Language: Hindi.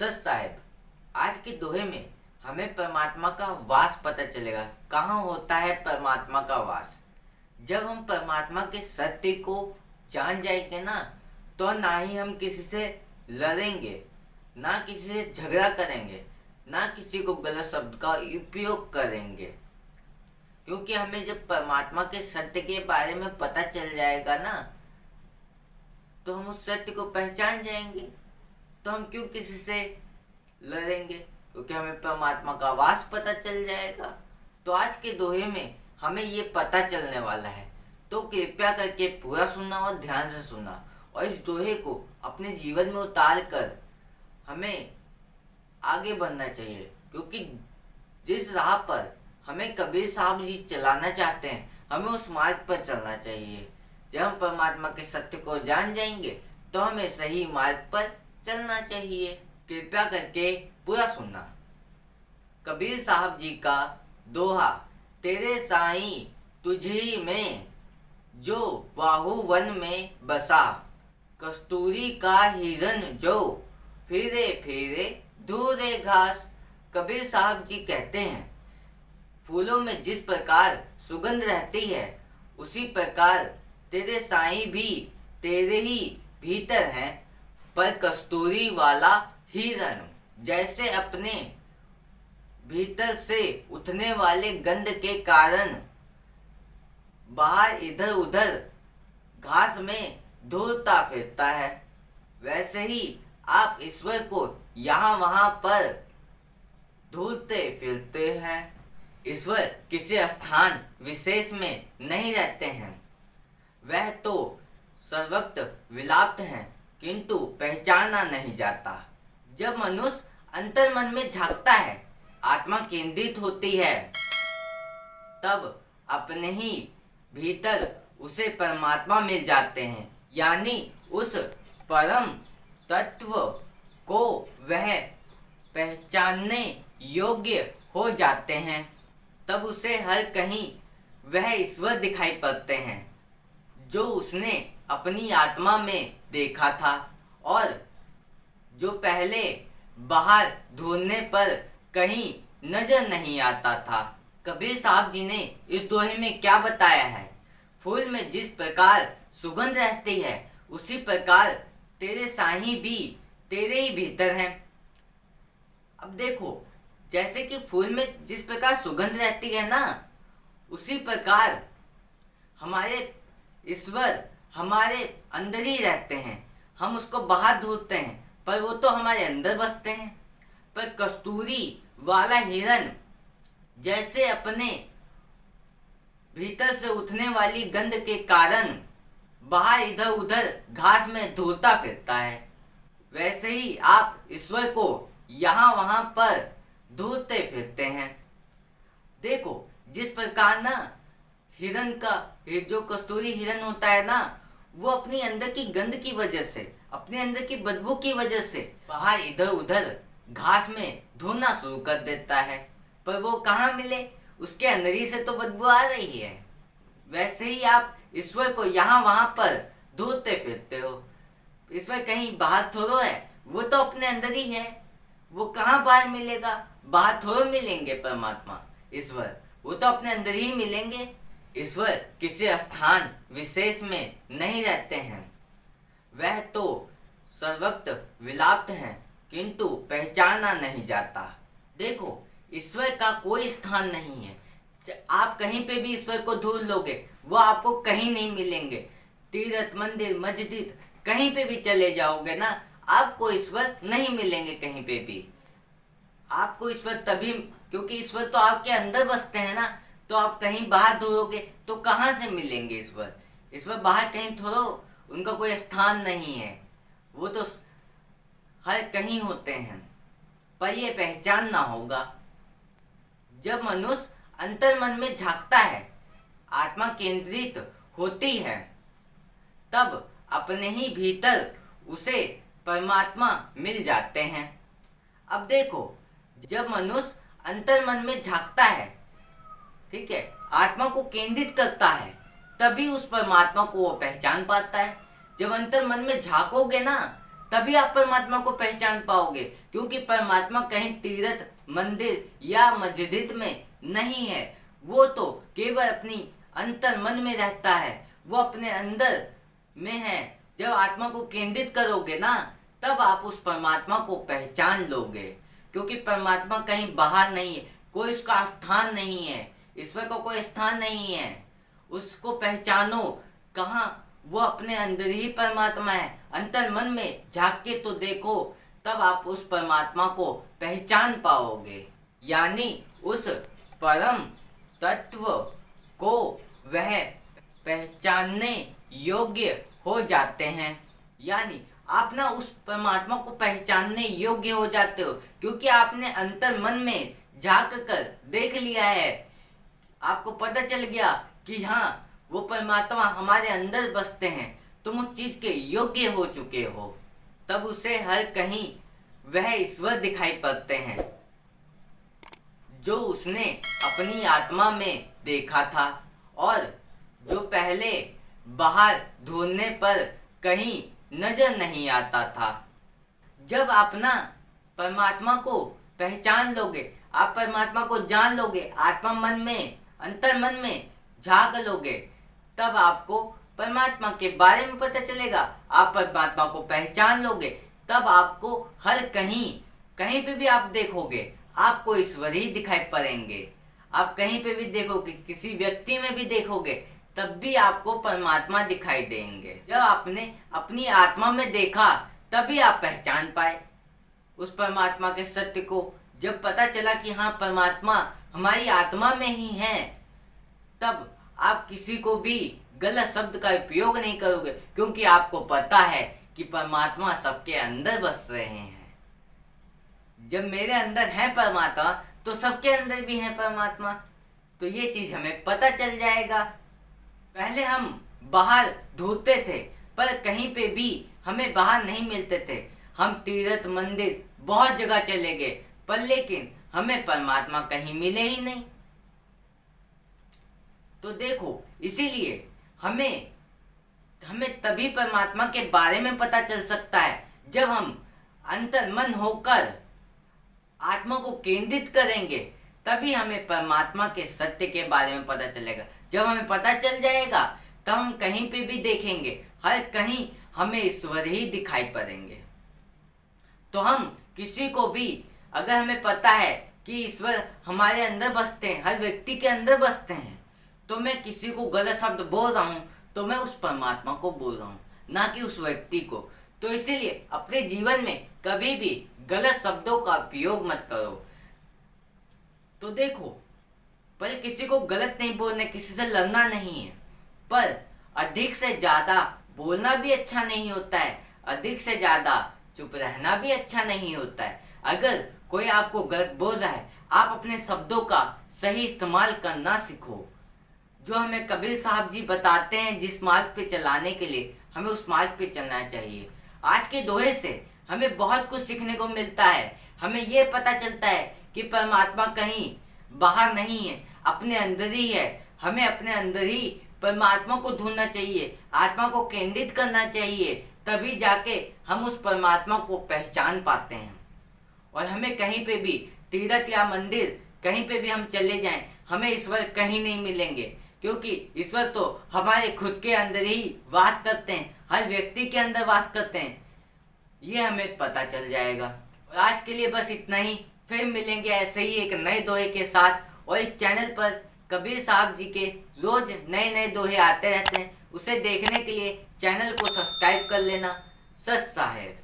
सच साहेब, आज के दोहे में हमें परमात्मा का वास पता चलेगा। कहाँ होता है परमात्मा का वास? जब हम परमात्मा के सत्य को जान जाएंगे ना, तो ना ही हम किसी से लड़ेंगे, ना किसी से झगड़ा करेंगे, ना किसी को गलत शब्द का उपयोग करेंगे। क्योंकि हमें जब परमात्मा के सत्य के बारे में पता चल जाएगा ना, तो हम उस सत्य को पहचान जाएंगे। तो हम क्यों किसी से लड़ेंगे? क्योंकि हमें परमात्मा का वास पता चल जाएगा। तो आज के दोहे में हमें ये पता चलने वाला है, तो कृपया करके पूरा सुनना और ध्यान से सुनना, और इस दोहे को अपने जीवन में उतार कर हमें आगे बढ़ना चाहिए। क्योंकि जिस राह पर हमें कबीर साहब जी चलाना चाहते हैं, हमें उस मार्ग पर चलना चाहिए। जब हम परमात्मा के सत्य को जान जाएंगे, तो हमें सही मार्ग पर चलना चाहिए। कृपया करके पूरा सुनना। कबीर साहब जी का दोहा। तेरे साईं तुझी में, जो बाहुवन में बसा, कस्तूरी का हिरन जो, फिरे फिरे धूरे घास। कबीर साहब जी कहते हैं, फूलों में जिस प्रकार सुगंध रहती है, उसी प्रकार तेरे साईं भी तेरे ही भीतर हैं, पर कस्तूरी वाला हिरन जैसे अपने भीतर से उठने वाले गंध के कारण बाहर इधर उधर घास में धूलता फिरता है, वैसे ही आप ईश्वर को यहाँ वहां पर ढूंढते फिरते हैं। ईश्वर किसी स्थान विशेष में नहीं रहते हैं, वह तो सर्वत्र व्याप्त हैं, किंतु पहचाना नहीं जाता। जब मनुष्य अंतर मन में झांकता है, आत्मा केंद्रित होती है, तब अपने ही भीतर उसे परमात्मा मिल जाते हैं। यानी उस परम तत्व को वह पहचानने योग्य हो जाते हैं। तब उसे हर कहीं वह ईश्वर दिखाई पड़ते हैं, जो उसने अपनी आत्मा में देखा था, और जो पहले बाहर ढूंढने पर कहीं नजर नहीं आता था। कबीर साहब जी ने इस दोहे में क्या बताया है? फूल में जिस प्रकार सुगंध रहती है, उसी प्रकार तेरे साईं भी तेरे ही भीतर हैं। अब देखो, जैसे कि फूल में जिस प्रकार सुगंध रहती है ना, उसी प्रकार हमारे ईश्वर हमारे अंदर ही रहते हैं। हम उसको बाहर ढूंढते हैं, पर वो तो हमारे अंदर बसते हैं। पर कस्तूरी वाला हिरन जैसे अपने भीतर से उठने वाली गंध के कारण बाहर इधर उधर घास में ढूंढता फिरता है, वैसे ही आप ईश्वर को यहाँ वहां पर ढूंढते फिरते हैं। देखो, जिस प्रकार ना हिरन का, जो कस्तूरी हिरन होता है ना, वो अपनी अंदर की गंध की वजह से, अपने अंदर की बदबू की वजह से बाहर इधर उधर घास में ढूंढना शुरू कर देता है, पर वो कहाँ मिले? उसके अंदर ही से तो बदबू आ रही है। वैसे ही आप ईश्वर को यहाँ वहां पर ढूंढते फिरते हो। ईश्वर कहीं बाहर थोड़ो है, वो तो अपने अंदर ही है। वो कहाँ बाहर मिलेगा? बाहर थोड़ो मिलेंगे परमात्मा ईश्वर, वो तो अपने अंदर ही मिलेंगे। ईश्वर किसी स्थान विशेष में नहीं रहते हैं, वह तो सर्वत्र व्याप्त हैं, किंतु पहचाना नहीं जाता। देखो, ईश्वर का कोई स्थान नहीं है। आप कहीं पे भी ईश्वर को ढूंढ लोगे, वो आपको कहीं नहीं मिलेंगे। तीर्थ, मंदिर, मस्जिद, कहीं पे भी चले जाओगे ना, आपको ईश्वर नहीं मिलेंगे कहीं पे भी। आपको ईश्वर तभी, क्योंकि ईश्वर तो आपके अंदर बसते हैं ना, तो आप कहीं बाहर ढूंढोगे तो कहाँ से मिलेंगे ईश्वर? ईश्वर बाहर कहीं थोड़ो, उनका कोई स्थान नहीं है, वो तो हर कहीं होते हैं। पर यह पहचानना होगा। जब मनुष्य अंतर मन में झांकता है, आत्मा केंद्रित होती है, तब अपने ही भीतर उसे परमात्मा मिल जाते हैं। अब देखो, जब मनुष्य अंतर मन में झांकता है, ठीक है, आत्मा को केंद्रित करता है, तभी उस परमात्मा को वो पहचान पाता है। जब अंतर मन में झांकोगे ना, तभी आप परमात्मा को पहचान पाओगे। क्योंकि परमात्मा कहीं तीर्थ मंदिर या मस्जिद में नहीं है, वो तो केवल अपनी अंतर मन में रहता है, वो अपने अंदर में है। जब आत्मा को केंद्रित करोगे ना, तब आप उस परमात्मा को पहचान लोगे। क्योंकि परमात्मा कहीं बाहर नहीं है, कोई उसका स्थान नहीं है, ईश्वर का कोई स्थान नहीं है। उसको पहचानो, कहाँ? वो अपने अंदर ही परमात्मा है। अंतर मन में झांक के तो देखो, तब आप उस परमात्मा को पहचान पाओगे। यानी उस परम तत्व को वह पहचानने योग्य हो जाते हैं। यानी आप ना उस परमात्मा को पहचानने योग्य हो जाते हो, क्योंकि आपने अंतर मन में झांक कर देख लिया है। आपको पता चल गया कि हाँ, वो परमात्मा हमारे अंदर बसते हैं। तुम उस चीज के योग्य हो चुके हो, तब उसे हर कहीं वह ईश्वर दिखाई पड़ते हैं जो उसने अपनी आत्मा में देखा था, और जो पहले बाहर ढूंढने पर कहीं नजर नहीं आता था। जब आप ना परमात्मा को पहचान लोगे, आप परमात्मा को जान लोगे, आत्मा मन में अंतर मन में झांक लोगे, तब आपको परमात्मा के बारे में पता चलेगा। आप परमात्मा को पहचान लोगे, तब आपको हर कहीं कहीं पे भी आप देखोगे, आपको ईश्वर ही दिखाई पड़ेंगे। आप कहीं पे भी देखोगे, किसी व्यक्ति में भी देखोगे, तब भी आपको परमात्मा दिखाई देंगे। जब आपने अपनी आत्मा में देखा, तभी आप पहचान पाए उस परमात्मा के सत्य को। जब पता चला कि हाँ, परमात्मा हमारी आत्मा में ही है, तब आप किसी को भी गलत शब्द का उपयोग नहीं करोगे, क्योंकि आपको पता है कि परमात्मा सबके अंदर बस रहे हैं। जब मेरे अंदर है परमात्मा, तो सबके अंदर भी है परमात्मा। तो ये चीज हमें पता चल जाएगा। पहले हम बाहर ढूंढते थे, पर कहीं पे भी हमें बाहर नहीं मिलते थे। हम तीर्थ मंदिर बहुत जगह चले गए, पर लेकिन हमें परमात्मा कहीं मिले ही नहीं। तो देखो, इसीलिए हमें तभी परमात्मा के बारे में पता चल सकता है जब हम अंतर्मन होकर आत्मा को केंद्रित करेंगे, तभी हमें परमात्मा के सत्य के बारे में पता चलेगा। जब हमें पता चल जाएगा, तब हम कहीं पे भी देखेंगे, हर कहीं हमें ईश्वर ही दिखाई पड़ेंगे। तो हम किसी को भी, अगर हमें पता है कि ईश्वर हमारे अंदर बसते हैं, हर व्यक्ति के अंदर बसते हैं, तो मैं किसी को गलत शब्द बोल रहा हूँ, तो मैं उस परमात्मा को बोल रहा हूँ, ना कि उस व्यक्ति को। तो इसीलिए अपने जीवन में कभी भी गलत शब्दों का उपयोग मत करो। तो देखो, पर किसी को गलत नहीं बोलना, किसी से लड़ना नहीं है, पर अधिक से ज्यादा बोलना भी अच्छा नहीं होता है, अधिक से ज्यादा चुप रहना भी अच्छा नहीं होता है। अगर कोई आपको गलत बोल रहा है, आप अपने शब्दों का सही इस्तेमाल करना सीखो। जो हमें कबीर साहब जी बताते हैं, जिस मार्ग पे चलाने के लिए हमें उस मार्ग पे चलना चाहिए। आज के दोहे से हमें बहुत कुछ सीखने को मिलता है। हमें ये पता चलता है कि परमात्मा कहीं बाहर नहीं है, अपने अंदर ही है। हमें अपने अंदर ही परमात्मा को ढूंढना चाहिए, आत्मा को केंद्रित करना चाहिए, तभी जाके हम उस परमात्मा को पहचान पाते हैं। और हमें कहीं पे भी तीर्थ या मंदिर कहीं पे भी हम चले जाएं, हमें ईश्वर कहीं नहीं मिलेंगे, क्योंकि ईश्वर तो हमारे खुद के अंदर ही वास करते हैं, हर व्यक्ति के अंदर वास करते हैं। ये हमें पता चल जाएगा। और आज के लिए बस इतना ही। फिर मिलेंगे ऐसे ही एक नए दोहे के साथ। और इस चैनल पर कबीर साहब जी के रोज नए नए दोहे आते रहते हैं, उसे देखने के लिए चैनल को सब्सक्राइब कर लेना। सत साहेब।